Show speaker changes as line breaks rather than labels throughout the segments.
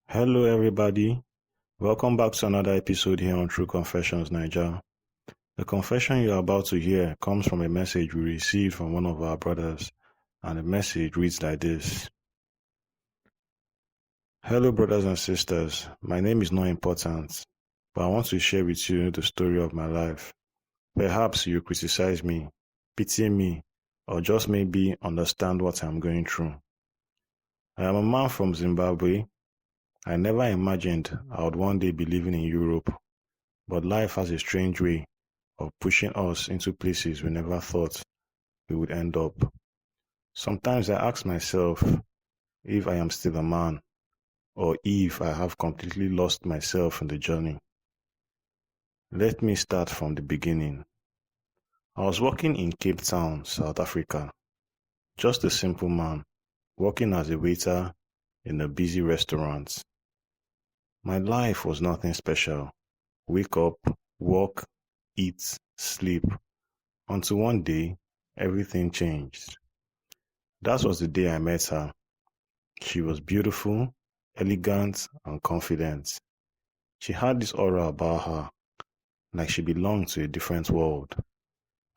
Hello, everybody. Welcome back to another episode here on True Confessions, Naija. The confession you're about to hear comes from a message we received from one of our brothers, and the message reads like this. Hello, brothers and sisters. My name is not important, but I want to share with you the story of my life. Perhaps you criticize me, pity me, or just maybe understand what I'm going through. I am a man from Zimbabwe. I never imagined I would one day be living in Europe, but life has a strange way of pushing us into places we never thought we would end up. Sometimes I ask myself if I am still a man, or if I have completely lost myself in the journey. Let me start from the beginning. I was working in Cape Town, South Africa. Just a simple man, working as a waiter in a busy restaurant. My life was nothing special. Wake up, work, eat, sleep, until one day, everything changed. That was the day I met her. She was beautiful, elegant, and confident. She had this aura about her, like she belonged to a different world.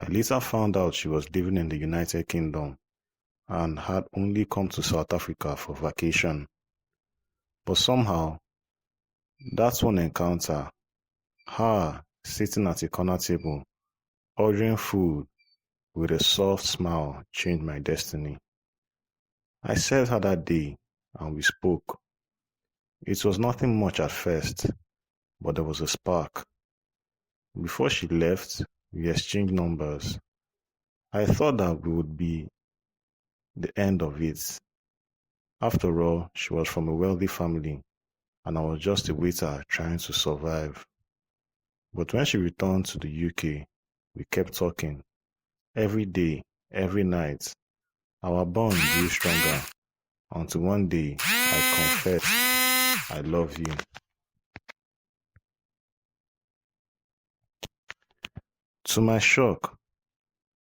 I later found out she was living in the United Kingdom and had only come to South Africa for vacation. But somehow, that one encounter, her sitting at a corner table, ordering food with a soft smile, changed my destiny. I saw her that day, and we spoke. It was nothing much at first, but there was a spark. Before she left, we exchanged numbers. I thought that would be the end of it. After all, she was from a wealthy family, and I was just a waiter trying to survive. But when she returned to the UK, we kept talking. Every day, every night, our bond grew stronger, until one day I confessed, I love you. To my shock,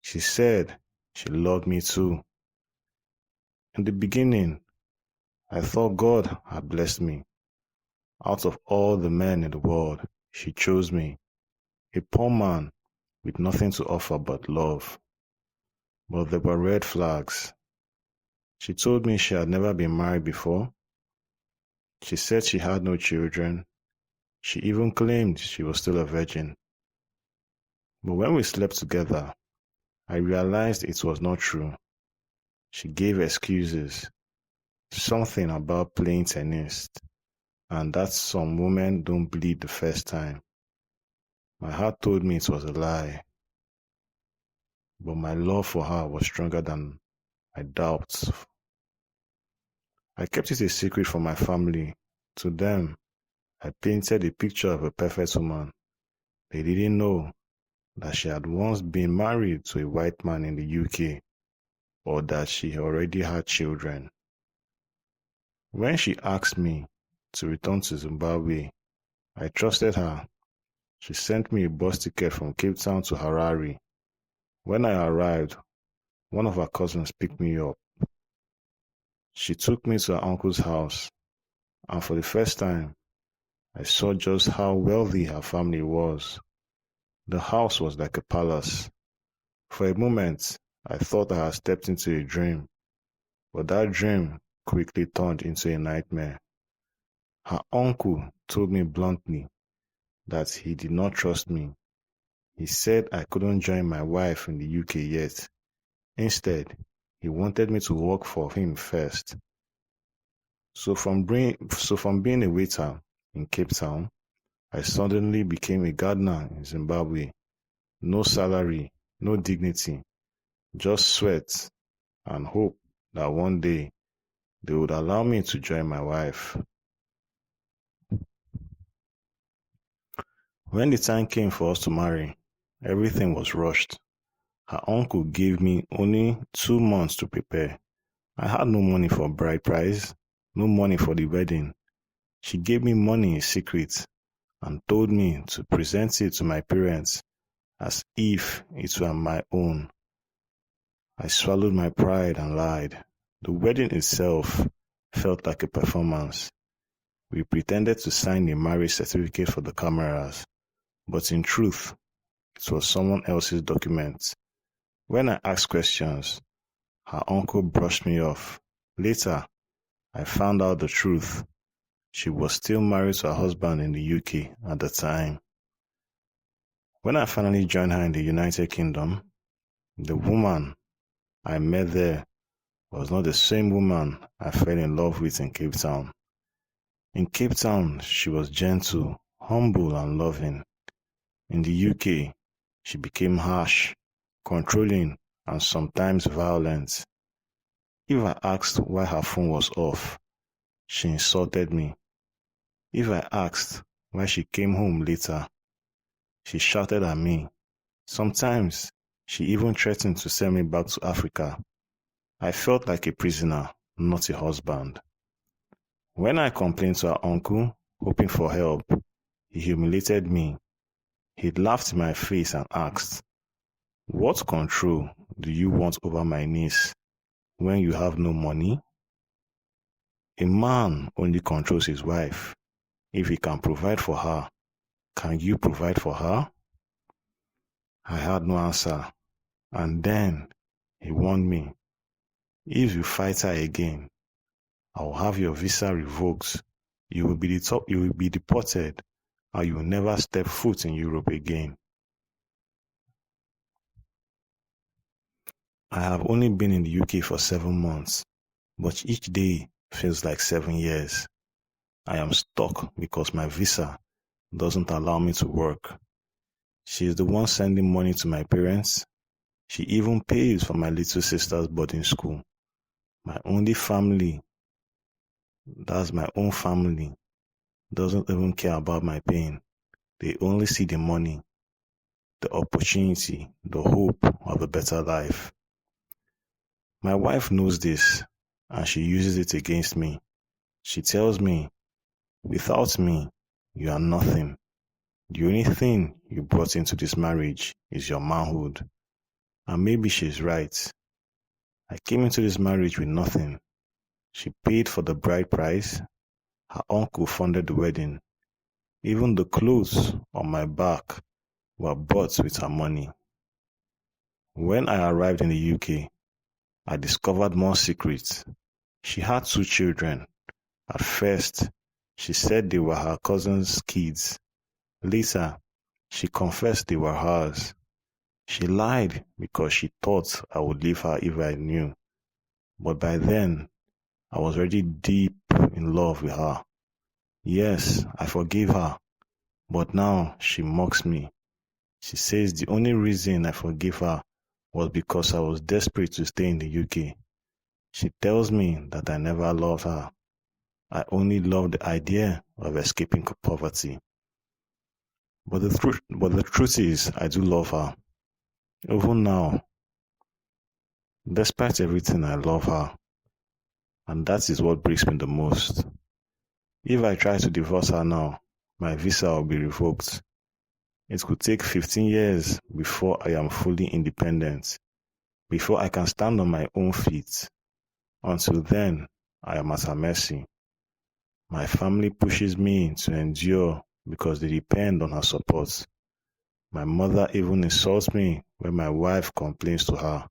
she said she loved me too. In the beginning, I thought God had blessed me. Out of all the men in the world, she chose me, a poor man with nothing to offer but love. But there were red flags. She told me she had never been married before. She said she had no children. She even claimed she was still a virgin. But when we slept together, I realized it was not true. She gave excuses. Something about playing tennis, and that some women don't bleed the first time. My heart told me it was a lie. But my love for her was stronger than my doubts. I kept it a secret from my family. To them, I painted a picture of a perfect woman. They didn't know that she had once been married to a white man in the UK, or that she already had children. When she asked me to return to Zimbabwe, I trusted her. She sent me a bus ticket from Cape Town to Harare. When I arrived, one of her cousins picked me up. She took me to her uncle's house, and for the first time, I saw just how wealthy her family was. The house was like a palace. For a moment, I thought I had stepped into a dream, but that dream quickly turned into a nightmare. Her uncle told me bluntly that he did not trust me. He said I couldn't join my wife in the UK yet. Instead, he wanted me to work for him first. So from being a waiter in Cape Town, I suddenly became a gardener in Zimbabwe. No salary, no dignity, just sweat and hope that one day they would allow me to join my wife. When the time came for us to marry, everything was rushed. Her uncle gave me only 2 months to prepare. I had no money for bride price, no money for the wedding. She gave me money in secret and told me to present it to my parents as if it were my own. I swallowed my pride and lied. The wedding itself felt like a performance. We pretended to sign a marriage certificate for the cameras, but in truth, it was someone else's document. When I asked questions, her uncle brushed me off. Later, I found out the truth. She was still married to her husband in the UK at the time. When I finally joined her in the United Kingdom, the woman I met there was not the same woman I fell in love with in Cape Town. In Cape Town, she was gentle, humble, and loving. In the UK, she became harsh, controlling, and sometimes violent. If I asked why her phone was off, she insulted me. If I asked why she came home later, she shouted at me. Sometimes, she even threatened to send me back to Africa. I felt like a prisoner, not a husband. When I complained to her uncle, hoping for help, he humiliated me. He laughed in my face and asked, "What control do you want over my niece when you have no money?" A man only controls his wife if he can provide for her. Can you provide for her? I had no answer, and then he warned me, "If you fight her again, I will have your visa revoked. You will be deported, and you will never step foot in Europe again." I have only been in the UK for 7 months, but each day feels like 7 years. I am stuck because my visa doesn't allow me to work. She is the one sending money to my parents. She even pays for my little sister's boarding school. My only family, that's my own family, doesn't even care about my pain. They only see the money, the opportunity, the hope of a better life. My wife knows this, and she uses it against me. She tells me, "Without me, you are nothing. The only thing you brought into this marriage is your manhood." And maybe she's right. I came into this marriage with nothing. She paid for the bride price. Her uncle funded the wedding. Even the clothes on my back were bought with her money. When I arrived in the UK, I discovered more secrets. She had 2 children. At first, she said they were her cousin's kids. Later, she confessed they were hers. She lied because she thought I would leave her if I knew. But by then, I was already deep in love with her. Yes, I forgave her, but now she mocks me. She says the only reason I forgave her was because I was desperate to stay in the UK. She tells me that I never loved her. I only loved the idea of escaping poverty. But the truth is, I do love her. Even now, despite everything, I love her. And that is what breaks me the most. If I try to divorce her now, my visa will be revoked. It could take 15 years before I am fully independent, before I can stand on my own feet. Until then, I am at her mercy. My family pushes me to endure because they depend on her support. My mother even insults me when my wife complains to her.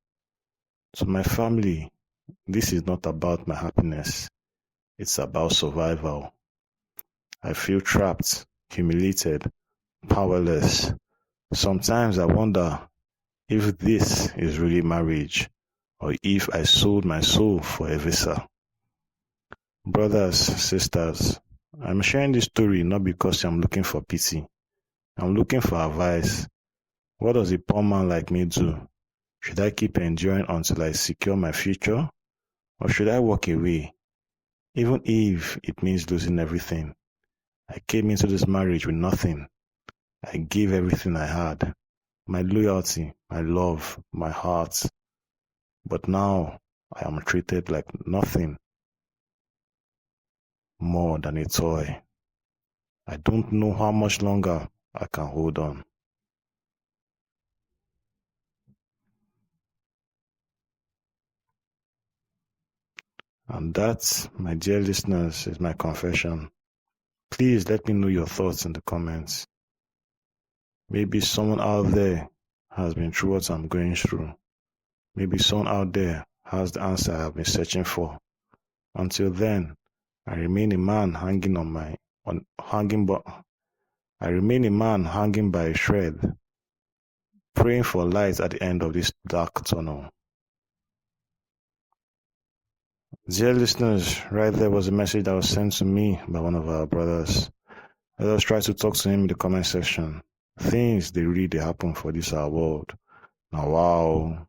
To my family, this is not about my happiness. It's about survival. I feel trapped, humiliated, powerless. Sometimes I wonder if this is really marriage, or if I sold my soul for a visa. Brothers, sisters, I'm sharing this story not because I'm looking for pity. I'm looking for advice. What does a poor man like me do? Should I keep enduring until I secure my future? Or should I walk away, even if it means losing everything? I came into this marriage with nothing. I gave everything I had. My loyalty, my love, my heart. But now I am treated like nothing more than a toy. I don't know how much longer I can hold on. And that, my dear listeners, is my confession. Please let me know your thoughts in the comments. Maybe someone out there has been through what I'm going through. Maybe someone out there has the answer I've been searching for. Until then, I remain a man hanging by a thread, praying for light at the end of this dark tunnel. Dear listeners, right there was a message that was sent to me by one of our brothers. Let us try to talk to him in the comment section. Things they really happen for this our world. Now wow.